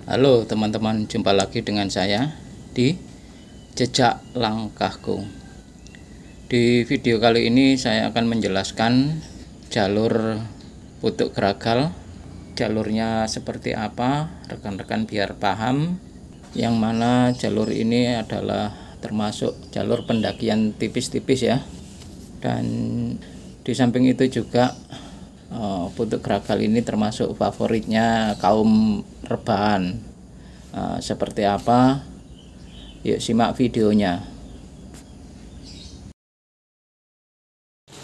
Halo teman-teman, jumpa lagi dengan saya di Jejak Langkahku. Di video kali ini saya akan menjelaskan jalur Putuk Gragal. Jalurnya seperti apa, rekan-rekan biar paham. Yang mana jalur ini adalah termasuk jalur pendakian tipis-tipis ya. Dan di samping itu juga Putuk Gragal ini termasuk favoritnya kaum rebahan. Seperti apa? Yuk simak videonya.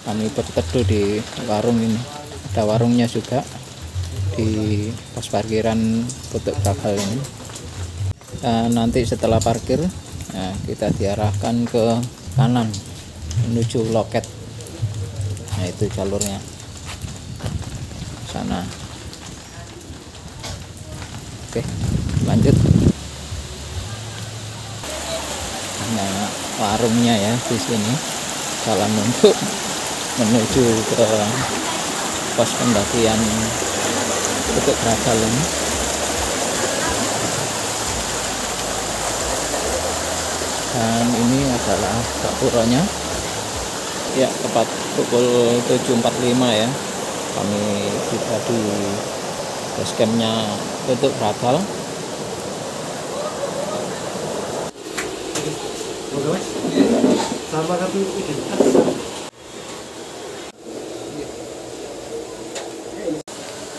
Kami berteduh di warung ini. Ada warungnya juga di pos parkiran Putuk Gragal ini. Nanti setelah parkir, kita diarahkan ke kanan menuju loket. Nah, itu jalurnya sana. Oke, lanjut. Nah, warungnya ya di sini. Jalan untuk menuju ke pos pendakian Putuk Gragal ini. Dan ini adalah gapuronya. Ya, tepat pukul 7.45 ya. Kami tiba di basecampnya Putuk Gragal.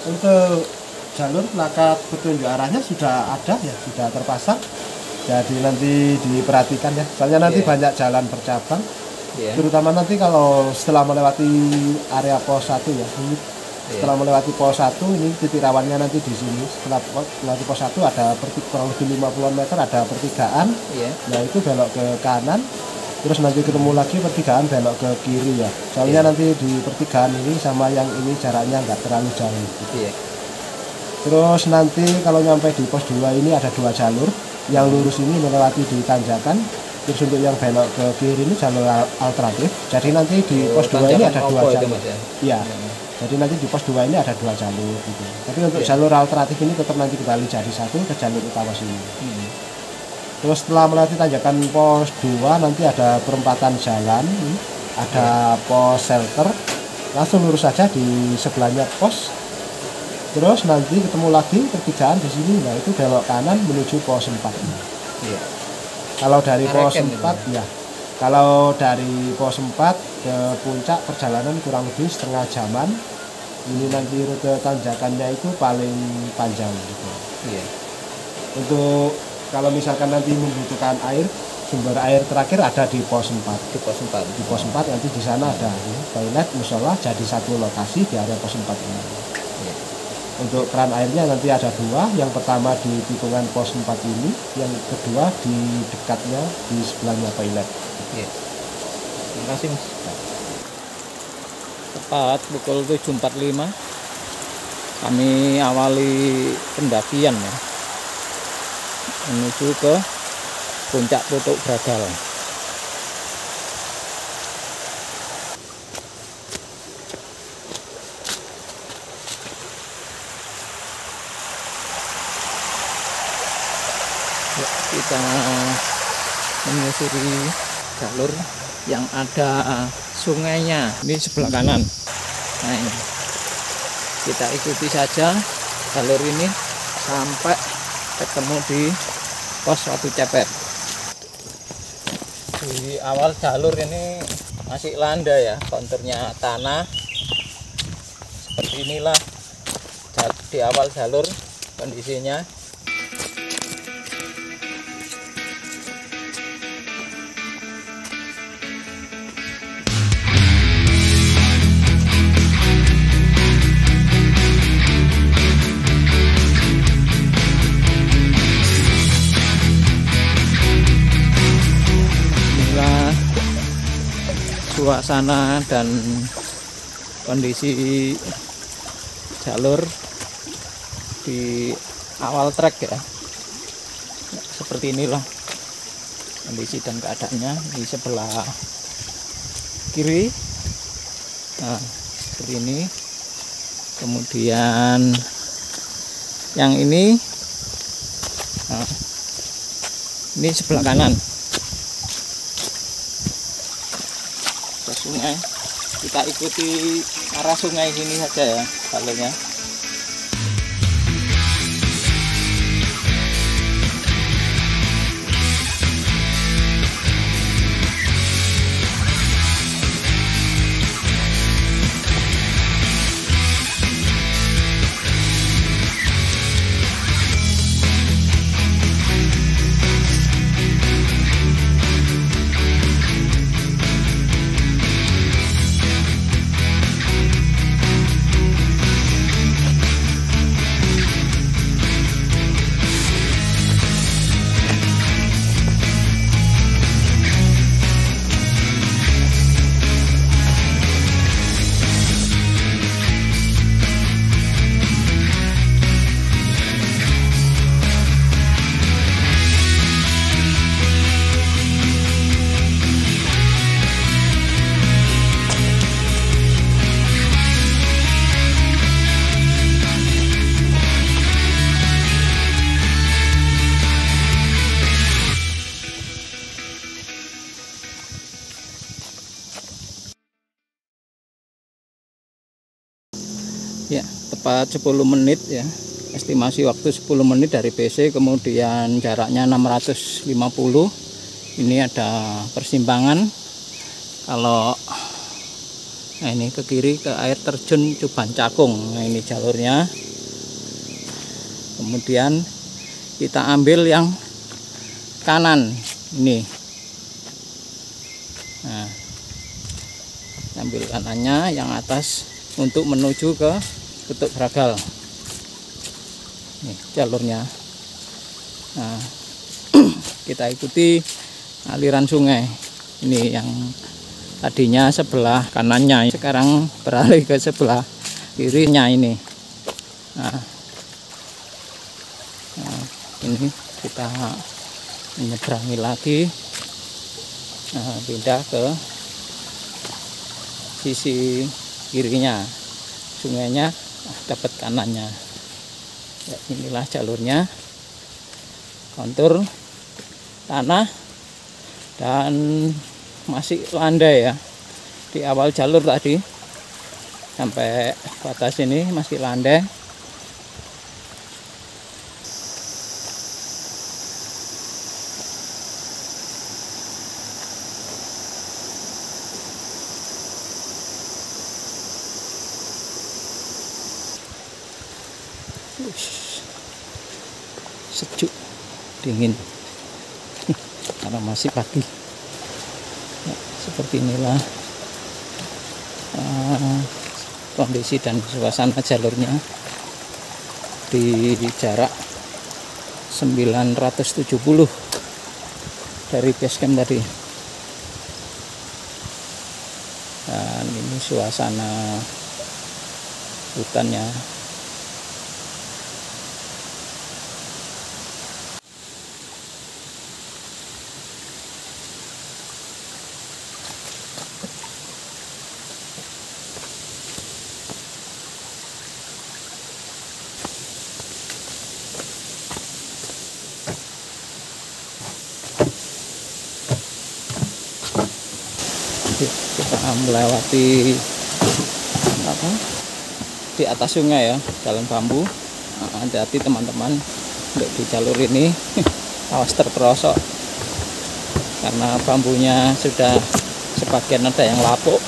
Untuk jalur plakat petunjuk arahnya sudah ada ya, sudah terpasang. Jadi nanti diperhatikan ya. Soalnya nanti banyak jalan bercabang. Terutama nanti kalau setelah melewati area pos 1 ya. Setelah melewati pos 1 ini titik rawannya nanti di sini. Setelah melewati pos 1 ada kurang lebih 50 meter ada pertigaan. Nah, itu belok ke kanan. Terus nanti ketemu lagi pertigaan belok ke kiri ya. Soalnya nanti di pertigaan ini sama yang ini jaraknya nggak terlalu jauh gitu. Terus nanti kalau nyampe di pos 2 ini ada 2 jalur. Yang lurus ini melewati di tanjakan. Terus untuk yang belok ke kiri ini jalur alternatif. Jadi nanti di pos 2 ini ada 2 jalur. Iya. Jadi nanti di pos 2 ini ada 2 jalur gitu. Tapi untuk jalur alternatif ini tetap nanti kembali jadi satu ke jalur utama sini. Terus setelah melewati tanjakan pos 2 nanti ada perempatan jalan, ada pos shelter. Langsung lurus saja di sebelahnya pos. Terus nanti ketemu lagi pertigaan di sini. Nah, itu belok kanan menuju pos 4. Kalau dari pos 4 ya. Kalau dari pos 4 ke puncak perjalanan kurang lebih setengah jaman. Ini nanti rute tanjakannya itu paling panjang gitu. Untuk kalau misalkan nanti membutuhkan air, sumber air terakhir ada di pos 4. Di pos 4 nanti di sana ada toilet, musola jadi satu lokasi di area pos 4 ini. Untuk keran airnya nanti ada 2, yang pertama di tikungan pos 4 ini, yang kedua di dekatnya di sebelahnya toilet. Terima kasih Mas. Tepat pukul 7.45 kami awali pendakian ya, menuju ke puncak Putuk Gragal. Kita menyusuri jalur yang ada sungainya di sebelah kanan. Nah, ini kita ikuti saja jalur ini sampai ketemu di pos Watu Ceper. Di awal jalur ini masih landa ya, konturnya tanah seperti inilah di awal jalur kondisinya. Suasana dan kondisi jalur di awal trek ya, seperti inilah kondisi dan keadaannya. Di sebelah kiri Nah, seperti ini. Kemudian yang ini Nah, ini sebelah kanan ke sungai, kita ikuti arah sungai sini saja ya jalurnya. Ya, tepat 10 menit ya. Estimasi waktu 10 menit dari PC, kemudian jaraknya 650. Ini ada persimpangan. Kalau nah ini ke kiri ke air terjun Cuban Cakung. Nah, ini jalurnya. Kemudian kita ambil yang kanan ini. Nah, ambil kanannya yang atas untuk menuju ke Getuk Bragal. Nih jalurnya. Nah, kita ikuti aliran sungai. Ini yang tadinya sebelah kanannya, sekarang beralih ke sebelah kirinya ini. Nah, ini kita menyeberangi lagi. Nah, pindah ke sisi kirinya, sungainya dapat kanannya. Ya, inilah jalurnya, kontur tanah dan masih landai ya. Di awal jalur tadi sampai batas ini masih landai. Sejuk, dingin karena masih pagi ya, seperti inilah kondisi dan suasana jalurnya di jarak 970 dari base camp tadi. Dan ini suasana hutannya. Kita melewati di atas sungai ya, jalan bambu. Hati-hati teman-teman untuk di jalur ini. Awas terperosok karena bambunya sudah sebagian ada yang lapuk.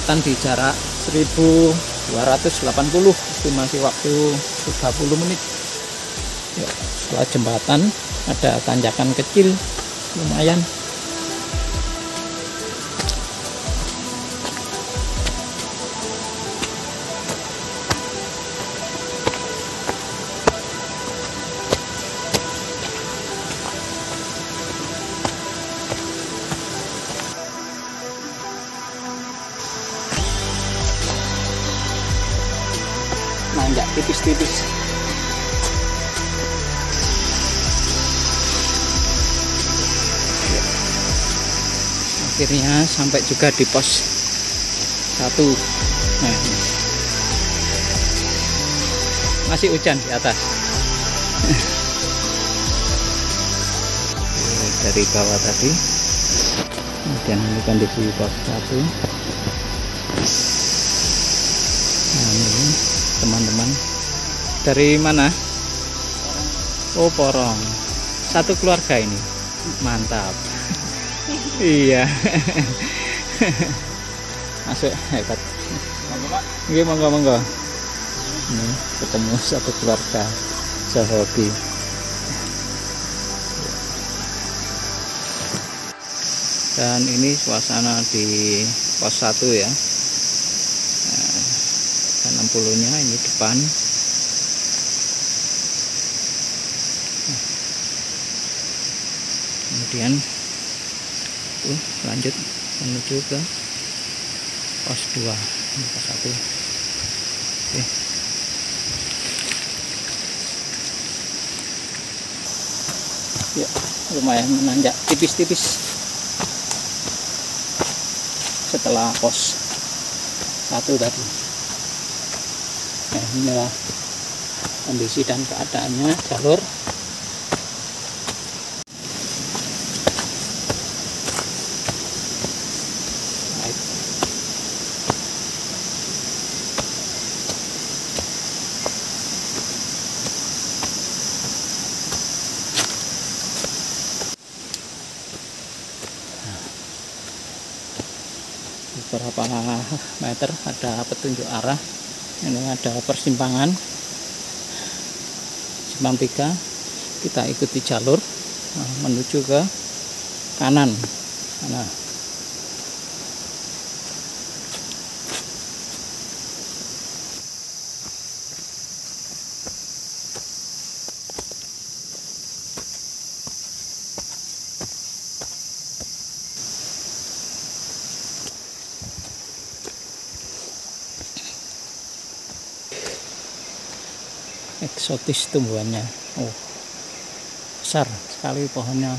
jembatan di jarak 1280, estimasi waktu 30 menit. Ya, setelah jembatan ada tanjakan kecil lumayan. Nanjak tipis-tipis. Akhirnya sampai juga di pos 1. Nah, masih hujan di atas. Dari bawah tadi, kemudian ini kondisi pos 1. Nah, ini teman-teman dari mana? Oh, Porong. Satu keluarga ini, mantap. Iya. Masuk, hebat. Iya, monggo. Ini ketemu satu keluarga sehobi. Dan ini suasana di pos 1 ya. Nah, 60-nya ini depan. Kemudian lanjut menuju ke pos 2. Ini pos 1. Oke. Ya, lumayan menanjak tipis-tipis setelah pos 1 tadi. Nah, inilah kondisi dan keadaannya jalur. Beberapa meter ada petunjuk arah. Ini ada persimpangan simpang 3. Kita ikuti jalur menuju ke kanan. Nah, eksotis tumbuhannya. Oh, besar sekali pohonnya.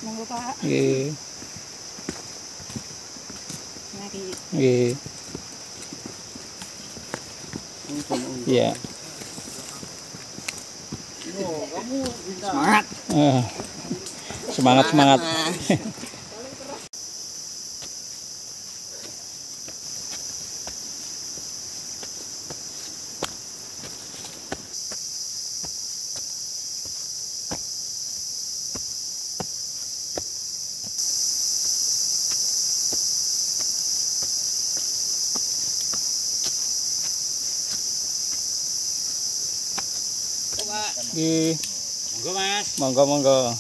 Monggo Pak. Nggih. Mari. Nggih. Iya. Semangat. Semangat. Nggih. Monggo Mas. Monggo.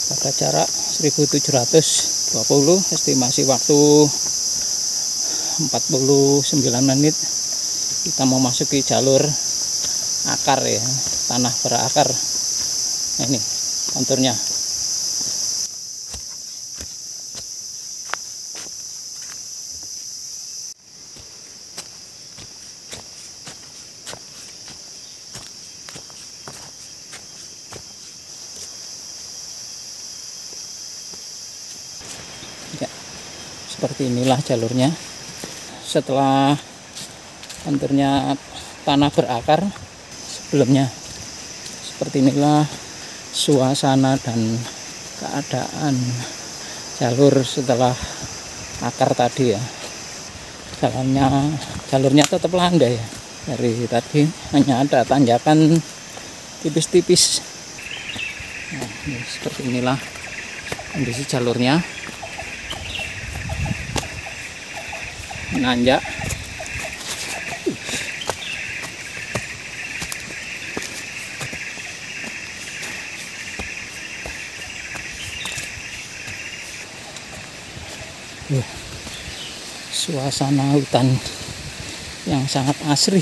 Pada jarak 1720, estimasi waktu 49 menit, kita memasuki jalur akar ya, tanah berakar. Nah, ini konturnya. seperti inilah jalurnya. Setelah hancurnya tanah berakar sebelumnya, seperti inilah suasana dan keadaan jalur setelah akar tadi ya. Jalurnya tetap landai ya. Dari tadi hanya ada tanjakan tipis-tipis. Nah, ini seperti inilah kondisi jalurnya, menanjak. Suasana hutan yang sangat asri.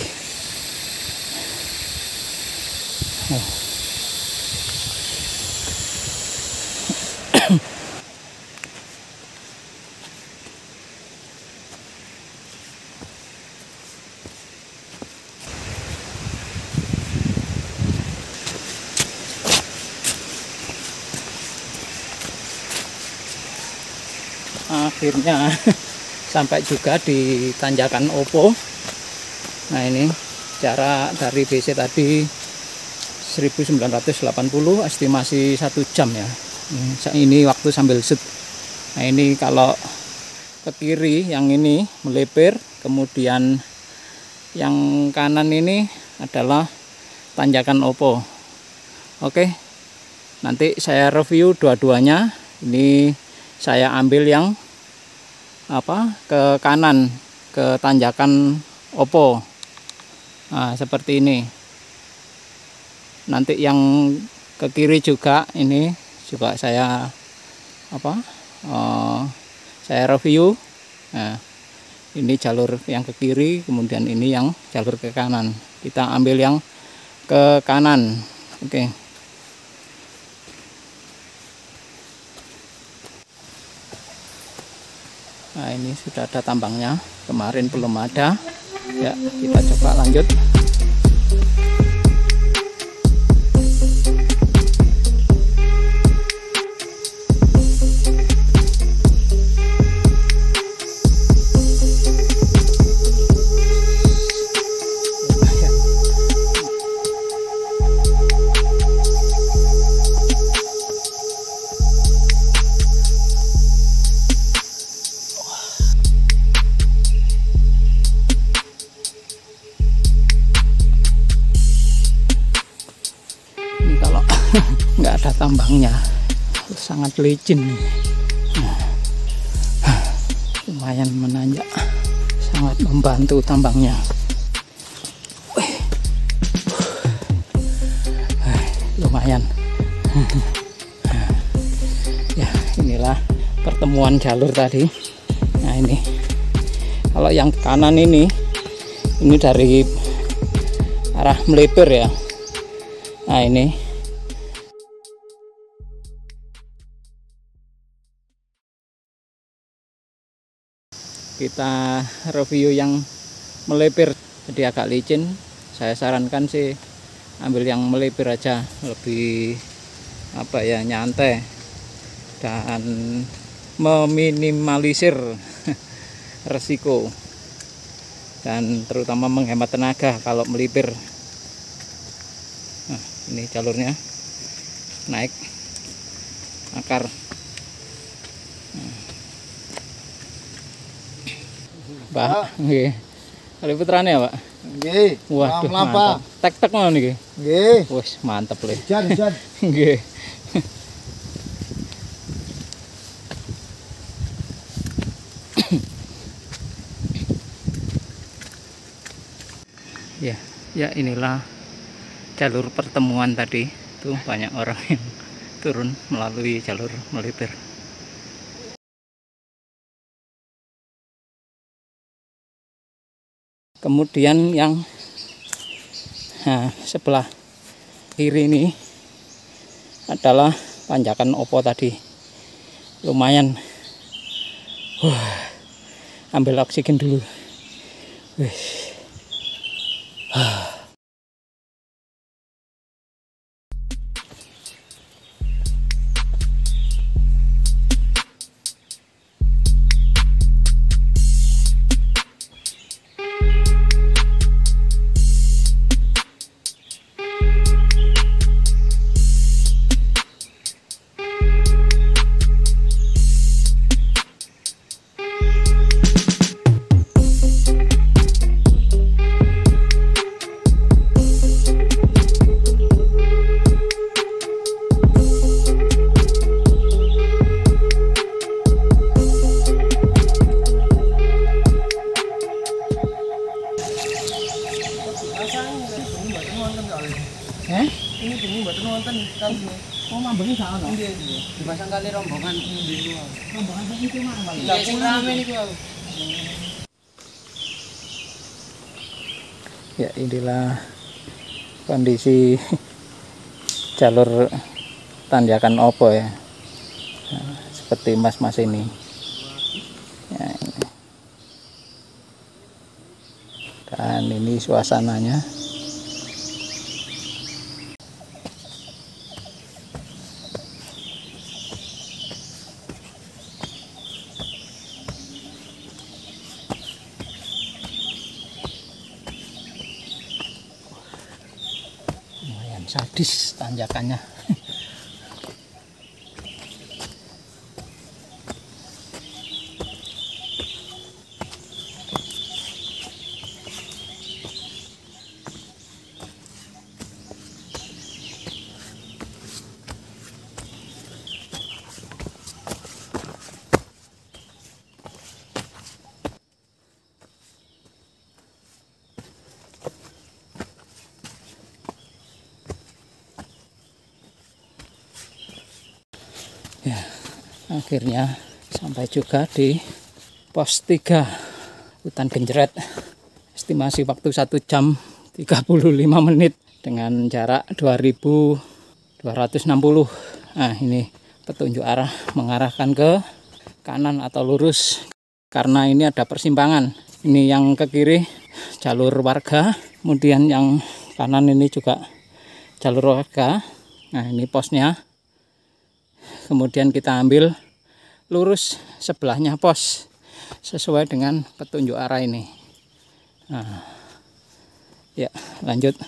Akhirnya sampai juga di tanjakan Opo. Nah, ini jarak dari BC tadi 1980, estimasi 1 jam ya. Ini waktu sambil shoot. Nah, ini kalau ke kiri yang ini melipir, kemudian yang kanan ini adalah tanjakan Opo. Oke, nanti saya review dua-duanya. Ini saya ambil yang ke kanan, ke tanjakan Opo. Nah, seperti ini. Nanti yang ke kiri juga, ini juga saya saya review. Nah, ini jalur yang ke kiri, kemudian ini yang jalur ke kanan. Kita ambil yang ke kanan. Oke. Nah, ini sudah ada tambangnya, kemarin belum ada ya. Kita coba lanjut. Nggak ada tambangnya, sangat licin. Lumayan menanjak, sangat membantu tambangnya. Lumayan. Ya, inilah pertemuan jalur tadi. Nah, ini kalau yang kanan ini dari arah melipir ya. Nah, ini kita review yang melipir, jadi agak licin. Saya sarankan sih ambil yang melipir aja, lebih nyantai dan meminimalisir resiko dan terutama menghemat tenaga kalau melipir. Nah, ini jalurnya naik akar. Pak, nggih. Kali putrane ya, Pak? Nggih. Waduh, mantap. Tek-tek ngono niki. Nggih. Wis mantep le. Jan. Nggih. Ya inilah jalur pertemuan tadi. Tuh banyak orang yang turun melalui jalur melipir. Kemudian yang sebelah kiri ini adalah tanjakan Opo tadi. Lumayan. Ambil oksigen dulu. Ini bengi mboten wonten kali. Oh, mambengi gak ono. Nggih. Dipasang kali rombongan Rombongan iki mah. Lah sing rame niku. Ya, inilah kondisi jalur tanjakan opo ya. Nah, seperti mas-mas ini. Ya, ini. Dan ini suasananya. Lumayan sadis tanjakannya. Ya, akhirnya sampai juga di pos 3 Hutan Genjret. Estimasi waktu 1 jam 35 menit dengan jarak 2260. Nah, ini petunjuk arah mengarahkan ke kanan atau lurus karena ini ada persimpangan. Ini yang ke kiri jalur warga, kemudian yang kanan ini juga jalur warga. Nah, ini posnya. Kemudian kita ambil lurus sebelahnya pos sesuai dengan petunjuk arah ini. Nah, ya lanjut.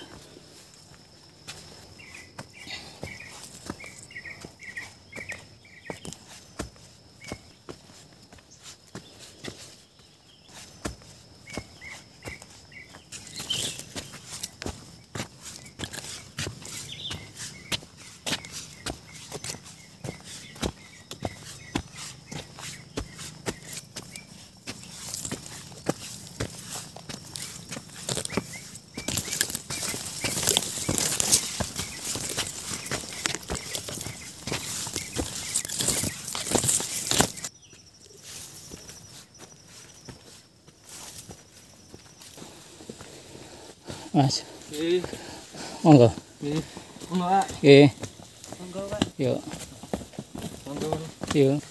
Mas. Monggo. Monggo, Pak. Nggih. Monggo, Pak. Yuk. Monggo. Yuk.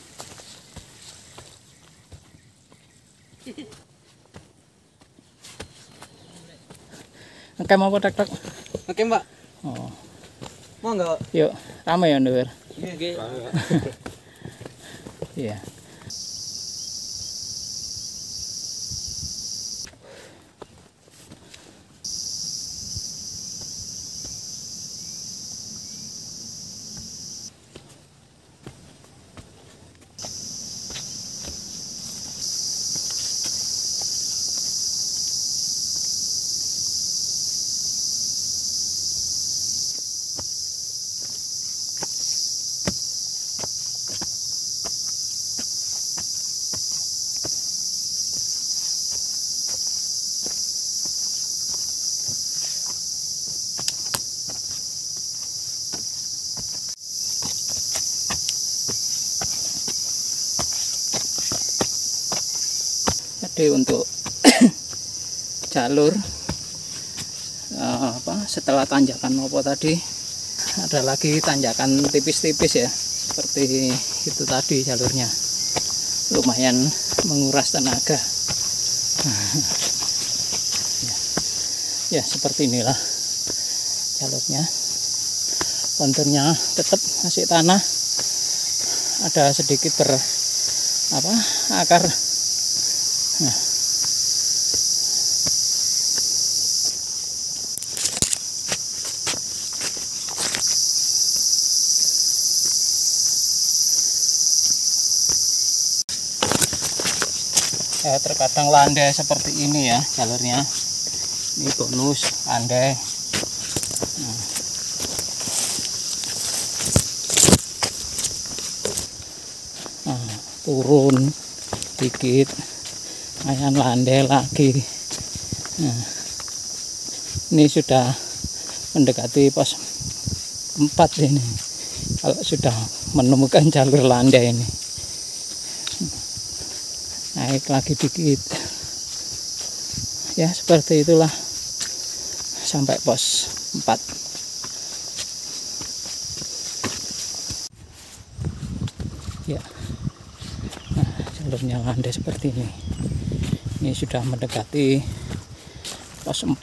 Oke, mau tek-tek. Oke, Mbak. Oh. Monggo. Yuk, ramai ya ndur. Nggih. Iya. Jadi untuk jalur setelah tanjakan Nopo tadi ada lagi tanjakan tipis-tipis ya, seperti itu tadi jalurnya, lumayan menguras tenaga. Ya seperti inilah jalurnya, konturnya tetap masih tanah, ada sedikit akar. Nah, ya, terkadang landai seperti ini ya jalurnya. Ini bonus landai. Nah, turun dikit. Lumayan landai lagi. Nah, ini sudah mendekati pos 4 ini. Kalau sudah menemukan jalur landai ini, naik lagi dikit. Ya seperti itulah sampai pos 4. Ya, nah, jalurnya landai seperti ini. Ini sudah mendekati pos 4.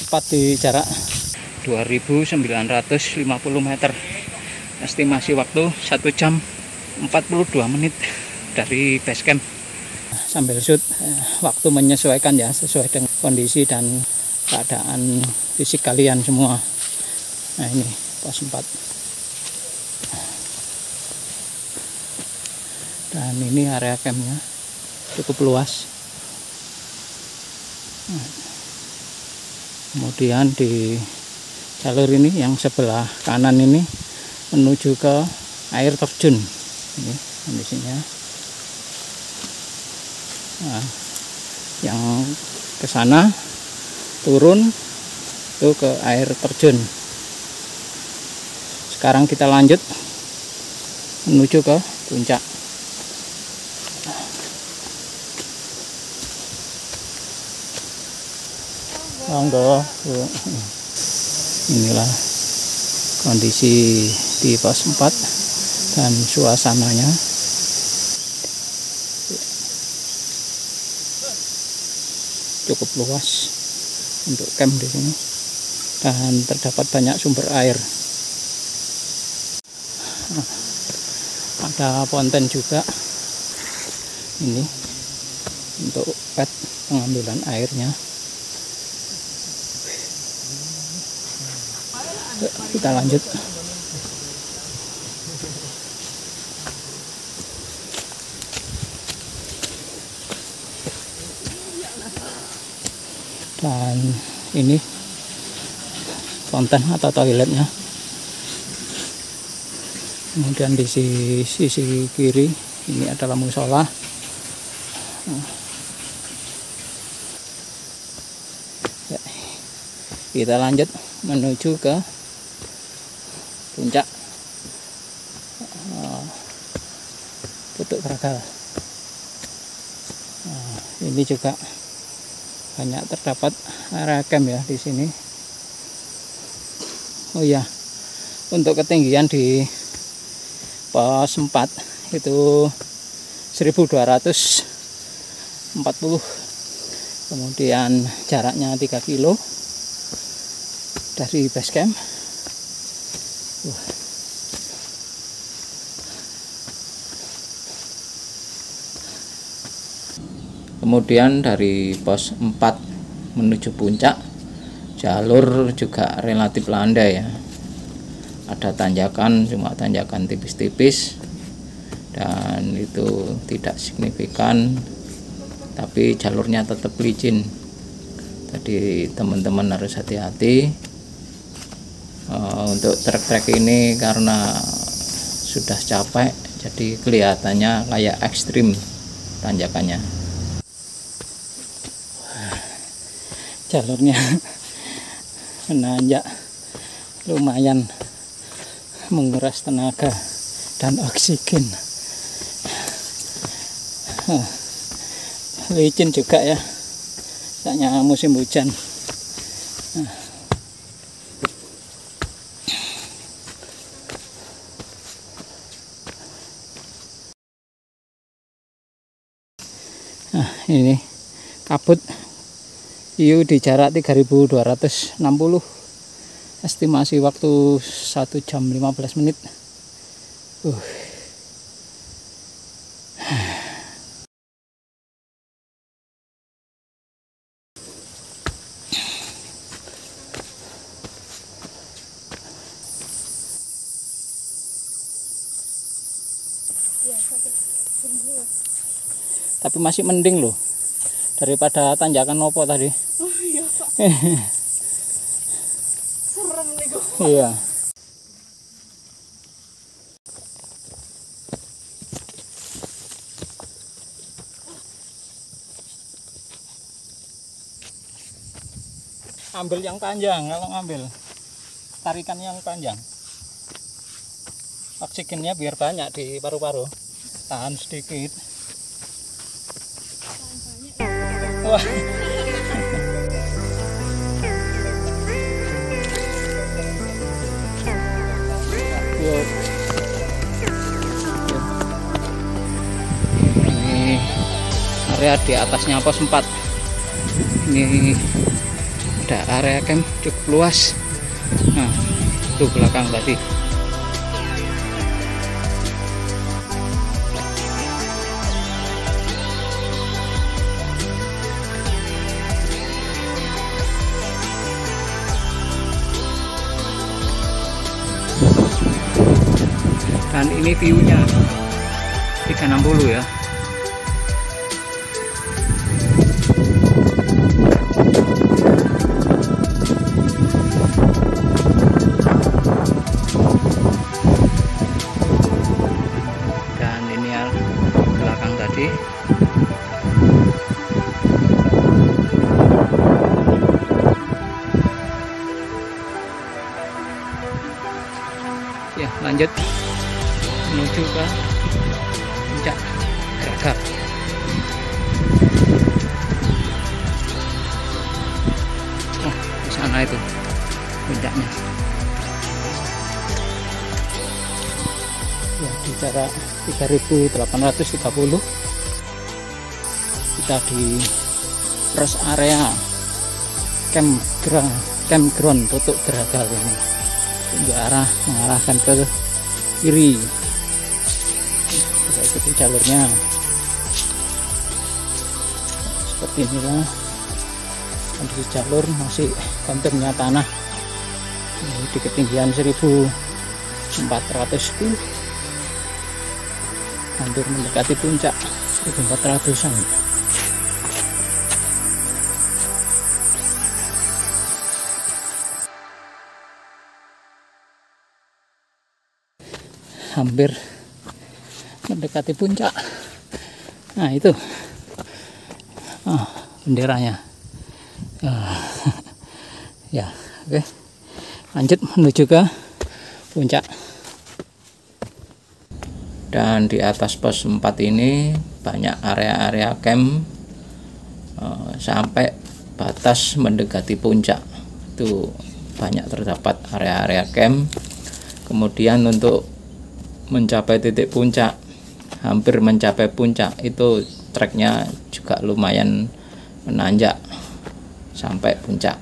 Tepat di jarak 2950 meter. Estimasi waktu 1 jam 42 menit dari base camp. Sambil shoot, waktu menyesuaikan ya, sesuai dengan kondisi dan keadaan fisik kalian semua. Nah ini pos 4. Dan ini area campnya cukup luas. Kemudian di jalur ini yang sebelah kanan ini menuju ke air terjun. Ini kondisinya. Nah, yang ke sana turun itu ke air terjun. Sekarang kita lanjut menuju ke puncak. Monggo, Bu. Inilah kondisi di pos 4 dan suasananya. Cukup luas untuk camp di sini dan terdapat banyak sumber air. Ada fonten juga ini untuk pet pengambilan airnya. Kita lanjut. Dan ini fonten atau toiletnya. Kemudian di sisi kiri ini adalah musola. Ya, kita lanjut menuju ke puncak Putuk Pragal. Ini juga banyak terdapat area camp ya di sini. Oh iya, untuk ketinggian di pos 4 itu 1240. Kemudian jaraknya 3 kilo dari base camp. Kemudian dari pos 4 menuju puncak, jalur juga relatif landai ya. Ada tanjakan, cuma tanjakan tipis-tipis dan itu tidak signifikan, tapi jalurnya tetap licin. Jadi teman-teman harus hati-hati. Untuk trek-trek ini karena sudah capek, jadi kelihatannya kayak ekstrim tanjakannya. Jalurnya menanjak, lumayan menguras tenaga dan oksigen. Licin juga ya, kayaknya musim hujan. ini kabut hiu di jarak 3260, estimasi waktu 1 jam 15 menit. Tapi masih mending loh daripada tanjakan opo tadi. Oh iya, Pak. Serem nih kok. Iya. Ambil yang panjang kalau ngambil. Tarikan yang panjang. Oksigennya biar banyak di paru-paru. Tahan sedikit. Wah. Ini area di atasnya pos 4. Ini ada area camp cukup luas. Nah, itu belakang tadi. Dan ini view-nya 360 ya. Dan ini ya belakang tadi. Ya, lanjut menuju ke puncak Gragal. Oh, di sana itu puncaknya. Ya, di jarak 3830 kita di rest area campground Putuk Gragal ini. Untuk arah mengarahkan ke kiri. Kita ikuti jalurnya seperti inilah. Di jalur masih konturnya tanah di ketinggian 1400 feet, hampir mendekati puncak 1400-an. Hampir mendekati puncak. Nah itu benderanya. Ya, oke. Lanjut menuju ke puncak. Dan di atas pos 4 ini banyak area-area camp sampai batas mendekati puncak. Itu banyak terdapat area-area camp. Kemudian untuk mencapai titik puncak, hampir mencapai puncak, itu treknya juga lumayan menanjak sampai puncak.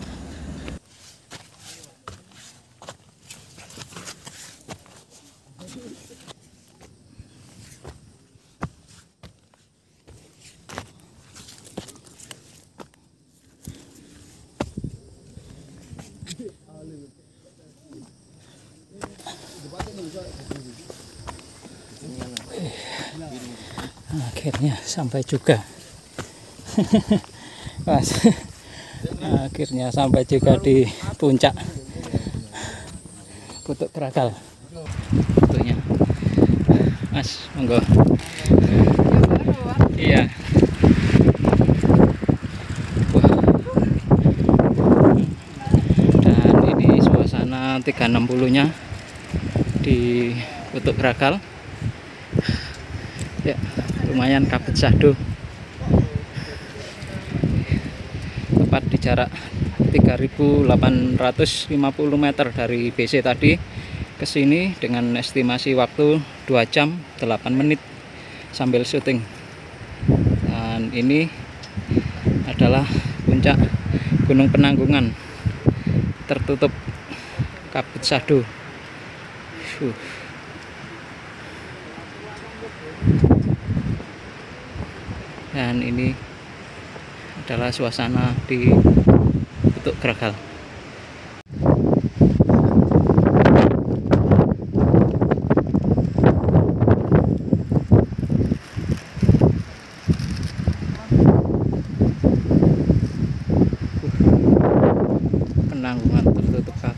Akhirnya sampai juga. Mas, akhirnya sampai juga di puncak Putuk Gragal. Fotonya, Mas, monggo. Iya. Wah. Dan ini suasana 360-nya di Putuk Gragal. Ya, lumayan kabut syahdu. Tepat di jarak 3850 meter dari BC tadi ke sini dengan estimasi waktu 2 jam 8 menit sambil syuting. Dan ini adalah puncak Gunung Penanggungan, tertutup kabut sado. Dan ini adalah suasana di Putuk Gragal. Penanggungan tertutup kabut.